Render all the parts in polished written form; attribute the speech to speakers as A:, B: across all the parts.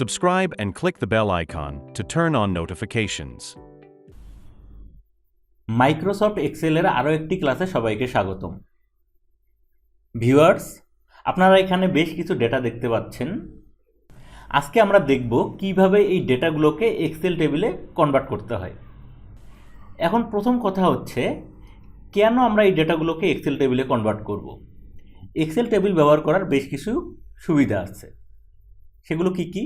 A: Subscribe and click the bell icon to turn on notifications.
B: Microsoft এক্সেলের আরও একটি ক্লাসে সবাইকে স্বাগতম। ভিউয়ার্স, আপনারা এখানে বেশ কিছু ডেটা দেখতে পাচ্ছেন। আজকে আমরা দেখব কিভাবে এই ডেটাগুলোকে এক্সেল টেবিলে কনভার্ট করতে হয়। এখন প্রথম কথা হচ্ছে, কেন আমরা এই ডেটাগুলোকে এক্সেল টেবিলে কনভার্ট করব। এক্সেল টেবিল ব্যবহার করার বেশ কিছু সুবিধা আছে। সেগুলো কি কি?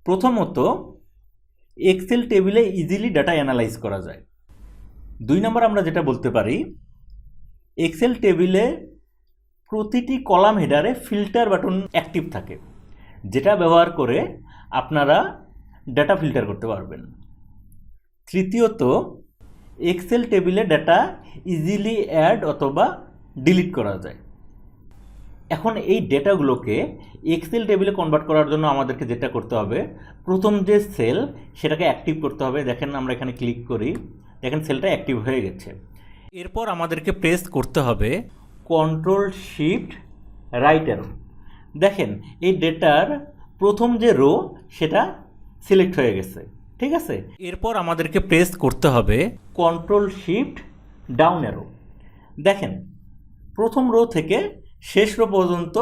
B: প্রথমত, এক্সেল টেবিলে ইজিলি ডাটা অ্যানালাইজ করা যায়। 2 নম্বর, আমরা যেটা বলতে পারি, এক্সেল টেবিলে প্রতিটি কলাম হেডারে ফিল্টার বাটন অ্যাক্টিভ থাকে, যেটা ব্যবহার করে আপনারা ডাটা ফিল্টার করতে পারবেন। তৃতীয়ত, এক্সেল টেবিলে ডাটা ইজিলি অ্যাড অথবা ডিলিট করা যায়। এখন এই ডেটাগুলোকে এক্সেল টেবিলে কনভার্ট করার জন্য আমাদেরকে যেটা করতে হবে, প্রথম যে সেল সেটাকে অ্যাক্টিভ করতে হবে। দেখেন, আমরা এখানে ক্লিক করি, দেখেন সেলটা অ্যাক্টিভ হয়ে গেছে। এরপর আমাদেরকে প্রেস করতে হবে কন্ট্রোল শিফট রাইট অ্যারো। দেখেন, এই ডেটার প্রথম যে রো সেটা সিলেক্ট হয়ে গেছে, ঠিক আছে। এরপর আমাদেরকে প্রেস করতে হবে কন্ট্রোল শিফট ডাউন অ্যারো। দেখেন, প্রথম রো থেকে শেষ রো পর্যন্ত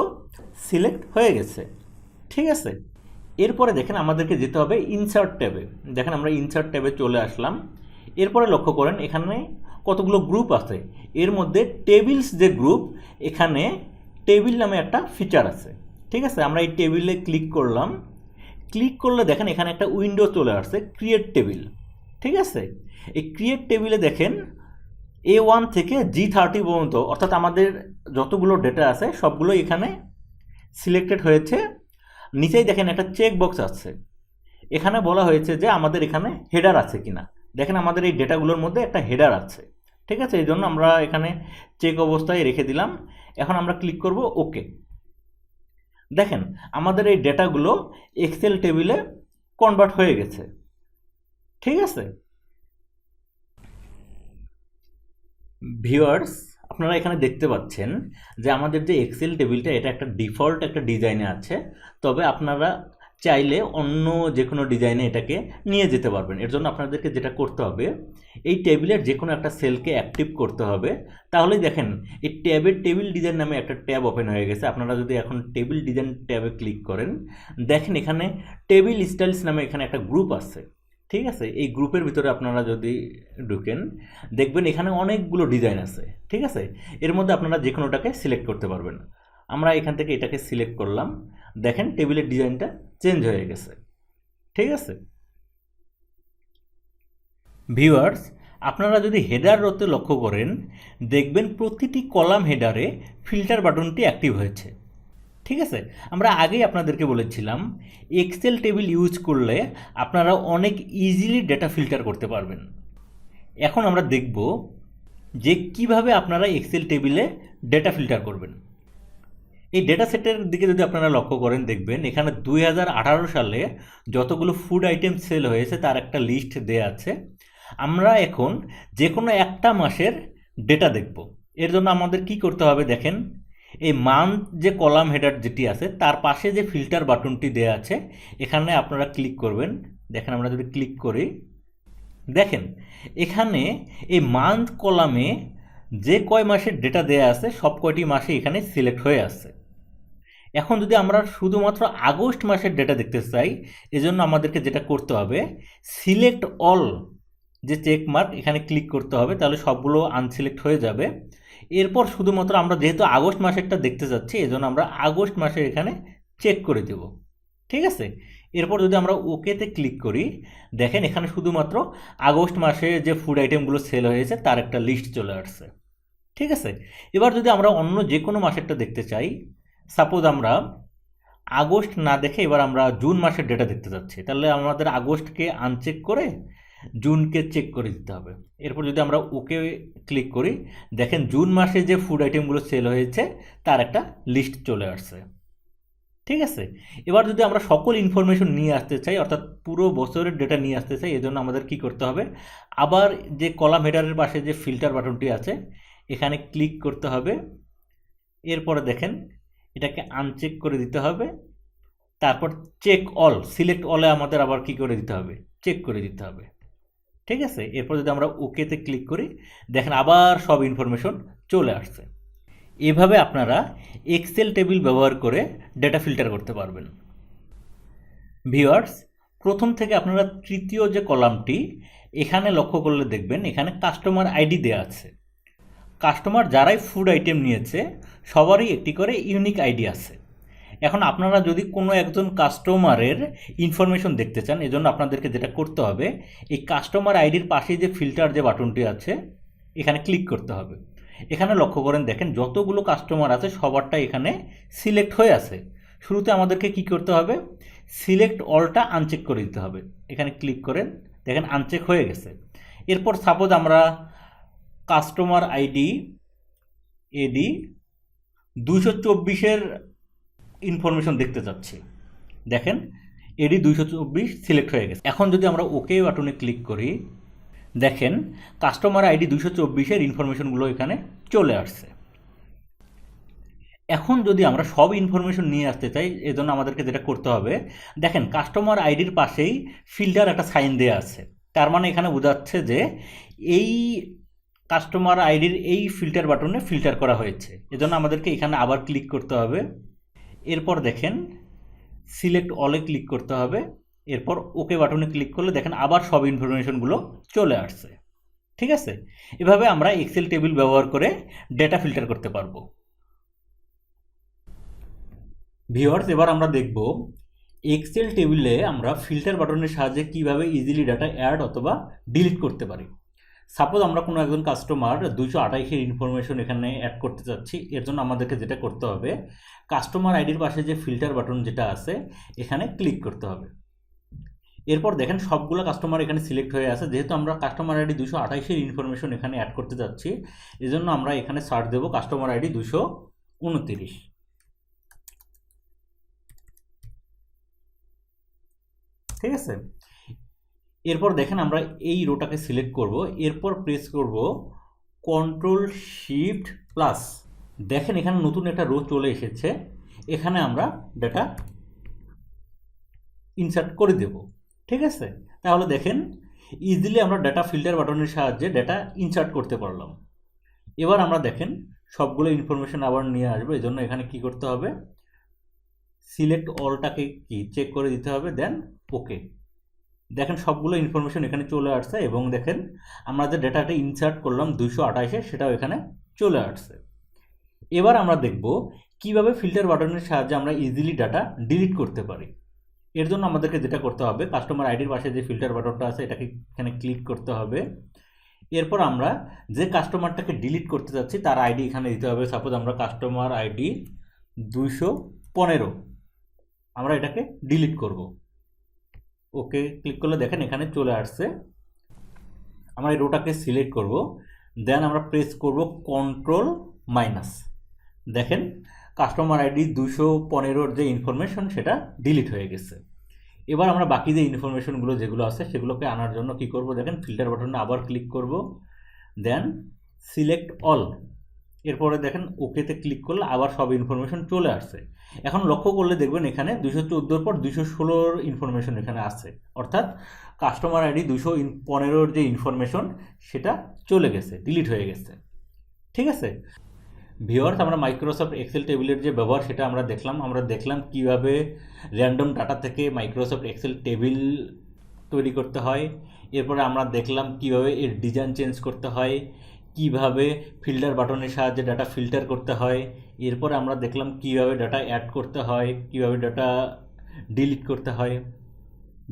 B: সিলেক্ট হয়ে গেছে, ঠিক আছে। এরপরে দেখেন, আমাদেরকে যেতে হবে ইনসার্ট ট্যাবে। দেখেন, আমরা ইনসার্ট ট্যাবে চলে আসলাম। এরপরে লক্ষ্য করেন এখানে কতগুলো গ্রুপ আছে। এর মধ্যে টেবিলস যে গ্রুপ, এখানে টেবিল নামে একটা ফিচার আছে, ঠিক আছে। আমরা এই টেবিলে ক্লিক করলাম। ক্লিক করলে দেখেন এখানে একটা উইন্ডো চলে আসছে, ক্রিয়েট টেবিল, ঠিক আছে। এই ক্রিয়েট টেবিলে দেখেন A1 থেকে G30 পর্যন্ত, অর্থাৎ আমাদের যতগুলো ডেটা আছে সবগুলো এখানে সিলেক্টেড হয়েছে। নিচেই দেখেন একটা চেক বক্স আছে, এখানে বলা হয়েছে যে আমাদের এখানে হেডার আছে কিনা। দেখেন, আমাদের এই ডেটাগুলোর মধ্যে একটা হেডার আছে, ঠিক আছে। এই জন্য আমরা এখানে চেক অবস্থায় রেখে দিলাম। এখন আমরা ক্লিক করব ওকে। দেখেন, আমাদের এই ডেটাগুলো এক্সেল টেবিলে কনভার্ট হয়ে গেছে, ঠিক আছে। ভিউয়ার্স, আপনারা এখানে দেখতে পাচ্ছেন যে আমাদের যে এক্সেল টেবিলটা, এটা একটা ডিফল্ট একটা ডিজাইনে আছে। তবে আপনারা চাইলে অন্য যে কোনো ডিজাইনে এটাকে নিয়ে যেতে পারবেন। এর জন্য আপনাদেরকে যেটা করতে হবে, এই টেবিলের যে কোনো একটা সেলকে অ্যাক্টিভ করতে হবে। তাহলেই দেখেন এই ট্যাবের টেবিল ডিজাইন নামে একটা ট্যাব ওপেন হয়ে গেছে। আপনারা যদি এখন টেবিল ডিজাইন ট্যাবে ক্লিক করেন, দেখেন এখানে টেবিল স্টাইলস নামে এখানে একটা গ্রুপ আছে, ঠিক আছে। এই গ্রুপের ভিতরে আপনারা যদি ঢুকেন, দেখবেন এখানে অনেকগুলো ডিজাইন আছে, ঠিক আছে। এর মধ্যে আপনারা যে কোনোটাকে সিলেক্ট করতে পারবেন। আমরা এখান থেকে এটাকে সিলেক্ট করলাম। দেখেন টেবিলের ডিজাইনটা চেঞ্জ হয়ে গেছে, ঠিক আছে। ভিউয়ার্স, আপনারা যদি হেডার রোতে লক্ষ্য করেন, দেখবেন প্রতিটি কলাম হেডারে ফিল্টার বাটনটি অ্যাক্টিভ হয়েছে, ঠিক আছে। আমরা আগেই আপনাদেরকে বলেছিলাম, এক্সেল টেবিল ইউজ করলে আপনারা অনেক ইজিলি ডেটা ফিল্টার করতে পারবেন। এখন আমরা দেখব যে কিভাবে আপনারা এক্সেল টেবিলে ডেটা ফিল্টার করবেন। এই ডেটা সেটের দিকে যদি আপনারা লক্ষ্য করেন, দেখবেন এখানে 2018 সালে যতগুলো ফুড আইটেম সেল হয়েছে তার একটা লিস্ট দেয়া আছে। আমরা এখন যে কোনো একটা মাসের ডেটা দেখব। এর জন্য আমাদের কি করতে হবে, দেখেন এই মান্থ যে কলাম হেডার যেটি আছে তার পাশে যে ফিল্টার বাটনটি দেয়া আছে, এখানে আপনারা ক্লিক করবেন। দেখেন, আমরা যদি ক্লিক করি, দেখেন এখানে এই মান্থ কলামে যে কয় মাসের ডেটা দেয়া আছে সব কয়টি মাসে এখানে সিলেক্ট হয়ে আছে। এখন যদি আমরা শুধুমাত্র আগস্ট মাসের ডেটা দেখতে চাই, এজন্য আমাদেরকে যেটা করতে হবে, সিলেক্ট অল যে চেক মার্ক এখানে ক্লিক করতে হবে, তাহলে সবগুলো আনসিলেক্ট হয়ে যাবে। এরপর শুধুমাত্র আমরা যেহেতু আগস্ট মাসেরটা দেখতে চাচ্ছি, এজন্য আমরা আগস্ট মাসের এখানে চেক করে দেব, ঠিক আছে। এরপর যদি আমরা ওকেতে ক্লিক করি, দেখেন এখানে শুধুমাত্র আগস্ট মাসে যে ফুড আইটেমগুলো সেল হয়েছে তার একটা লিস্ট চলে আসছে, ঠিক আছে। এবার যদি আমরা অন্য যে কোনো মাসেরটা দেখতে চাই, সাপোজ আমরা আগস্ট না দেখে এবার আমরা জুন মাসের ডেটা দেখতে চাচ্ছি, তাহলে আমাদের আগস্টকে আনচেক করে জুনকে চেক করে দিতে হবে। এরপর যদি আমরা ওকে ক্লিক করি, দেখেন জুন মাসে যে ফুড আইটেমগুলো সেল হয়েছে তার একটা লিস্ট চলে আসছে, ঠিক আছে। এবার যদি আমরা সকল ইনফরমেশন নিয়ে আসতে চাই, অর্থাৎ পুরো বছরের ডেটা নিয়ে আসতে চাই, এজন্য আমাদের কি করতে হবে, আবার যে কলাম হেডারের পাশে যে ফিল্টার বাটনটি আছে এখানে ক্লিক করতে হবে। এরপরে দেখেন এটাকে আনচেক করে দিতে হবে, তারপর চেক অল, সিলেক্ট অলে আমাদের আবার কি করে দিতে হবে, চেক করে দিতে হবে। ঠিক আছে, এরপর যদি আমরা ওকেতে ক্লিক করি, দেখেন আবার সব ইনফরমেশন চলে আসছে। এভাবে আপনারা এক্সেল টেবিল ব্যবহার করে ডেটা ফিল্টার করতে পারবেন। ভিউয়ার্স, প্রথম থেকে আপনারা তৃতীয় যে কলামটি, এখানে লক্ষ্য করলে দেখবেন এখানে কাস্টমার আইডি দেওয়া আছে। কাস্টমার যারাই ফুড আইটেম নিয়েছে সবারই একটি করে ইউনিক আইডি আছে। এখন আপনারা যদি কোনো একজন কাস্টমারের ইনফরমেশন দেখতে চান, এজন্য আপনাদেরকে যেটা করতে হবে, এই কাস্টমার আইডির পাশে যে ফিল্টার যে বাটনটি আছে এখানে ক্লিক করতে হবে। এখানে লক্ষ্য করেন, দেখেন যতগুলো কাস্টমার আছে সবারটা এখানে সিলেক্ট হয়ে আছে। শুরুতে আমাদেরকে কি করতে হবে, সিলেক্ট অলটা আনচেক করে দিতে হবে। এখানে ক্লিক করেন, দেখেন আনচেক হয়ে গেছে। এরপর সাপোজ আমরা কাস্টমার আইডি এডি 224-এর ইনফরমেশন দেখতে চাচ্ছি। দেখেন এডি 224 সিলেক্ট হয়ে গেছে। এখন যদি আমরা ওকে বাটনে ক্লিক করি, দেখেন কাস্টমার আইডি 224-এর ইনফরমেশনগুলো এখানে চলে আসছে। এখন যদি আমরা সব ইনফরমেশন নিয়ে আসতে চাই, এজন্য আমাদেরকে যেটা করতে হবে, দেখেন কাস্টমার আইডির পাশেই ফিল্টার একটা সাইন দেওয়া আছে। তার মানে এখানে বোঝাচ্ছে যে এই কাস্টমার আইডির এই ফিল্টার বাটনে ফিল্টার করা হয়েছে। এজন্য আমাদেরকে এখানে আবার ক্লিক করতে হবে। এরপর দেখেন সিলেক্ট অলে ক্লিক করতে হবে। এরপর ওকে বাটনে ক্লিক করলে দেখেন আবার সব ইনফরমেশনগুলো চলে আসছে। ঠিক আছে, এভাবে আমরা এক্সেল টেবিল ব্যবহার করে ডেটা ফিল্টার করতে পারবো। ভিউয়ার্স, এবার আমরা দেখব এক্সেল টেবিলে আমরা ফিল্টার বাটনের সাহায্যে কিভাবে ইজিলি ডাটা অ্যাড অথবা ডিলিট করতে পারি। সাপোজ আমরা কোনো একজন কাস্টমার 228-এর ইনফরমেশন এখানে অ্যাড করতে চাচ্ছি। এর জন্য আমাদেরকে যেটা করতে হবে, কাস্টমার আইডির পাশে যে ফিল্টার বাটন যেটা আছে এখানে ক্লিক করতে হবে। এরপর দেখেন সবগুলো কাস্টমার এখানে সিলেক্ট হয়ে আছে। যেহেতু আমরা কাস্টমার আইডি 228-এর ইনফরমেশন এখানে অ্যাড করতে যাচ্ছি, এজন্য আমরা এখানে সার্চ দেবো কাস্টমার আইডি 229। ঠিক আছে, এরপর দেখেন আমরা এই রোটাকে সিলেক্ট করব। এরপর প্রেস করব Ctrl+Shift+। দেখেন এখানে নতুন একটা রো চলে এসেছে। এখানে আমরা ডাটা ইনসার্ট করে দেব। ঠিক আছে, তাহলে দেখেন ইজিলি আমরা ডাটা ফিল্টার বাটনের সাহায্যে ডাটা ইনসার্ট করতে পারলাম। এবার আমরা দেখেন সবগুলো ইনফরমেশন আবার নিয়ে আসবো। এই জন্য এখানে কি করতে হবে, সিলেক্ট অলটাকে কি চেক করে দিতে হবে, দেন ওকে। দেখেন সবগুলো ইনফরমেশন এখানে চলে আসছে এবং দেখেন আমরা যে ডেটাটা ইনসার্ট করলাম 228-এ সেটাও এখানে চলে আসছে। এবার আমরা দেখব কিভাবে ফিল্টার বাটনের সাহায্যে আমরা ইজিলি ডাটা ডিলিট করতে পারি। এর জন্য আমাদেরকে যেটা করতে হবে, কাস্টমার আইডির পাশে যে ফিল্টার বাটনটা আছে এটাকে এখানে ক্লিক করতে হবে। এরপর আমরা যে কাস্টমারটাকে ডিলিট করতে যাচ্ছি তার আইডি এখানে দিতে হবে। সাপোজ আমরা কাস্টমার আইডি 215, আমরা এটাকে ডিলিট করব। ওকে ক্লিক করলে দেখেন এখানে চলে আসছে। আমরা এই রোটাকে সিলেক্ট করব, দেন আমরা প্রেস করব Ctrl-। দেখেন কাস্টমার আইডি 215-এর যে ইনফরমেশন সেটা ডিলিট হয়ে গেছে। এবার আমরা বাকি যে ইনফরমেশনগুলো যেগুলো আছে সেগুলোকে আনার জন্য কি করব, দেখেন ফিল্টার বাটনে আবার ক্লিক করব, দেন সিলেক্ট অল। এরপরে দেখেন ওকেতে ক্লিক করলে আবার সব ইনফরমেশন চলে আসছে। এখন লক্ষ্য করলে দেখবেন এখানে 214-র পর 216-র ইনফরমেশন এখানে আছে, অর্থাৎ কাস্টমার আইডি 215-র যে ইনফরমেশন সেটা চলে গেছে, ডিলিট হয়ে গেছে। ঠিক আছে ভিউয়ার্স, আমরা মাইক্রোসফট এক্সেল টেবিলের যে ব্যবহার সেটা আমরা দেখলাম কিভাবে র্যান্ডম ডাটা থেকে মাইক্রোসফট এক্সেল টেবিল তৈরি করতে হয়। এরপরে আমরা দেখলাম কিভাবে এর ডিজাইন চেঞ্জ করতে হয়, কিভাবে ফিল্টার বাটনের সাহায্যে ডাটা ফিল্টার করতে হয়। এরপরে আমরা দেখলাম কিভাবে ডাটা অ্যাড করতে হয়, কিভাবে ডাটা ডিলিট করতে হয়।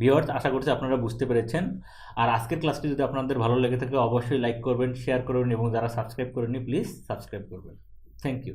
B: ভিউয়ার্স, আশা করছি আপনারা বুঝতে পেরেছেন। আর আজকের ক্লাসটি যদি আপনাদের ভালো লেগে থাকে অবশ্যই লাইক করবেন, শেয়ার করবেন এবং যারা সাবস্ক্রাইব করেননি প্লিজ সাবস্ক্রাইব করবেন। Thank you.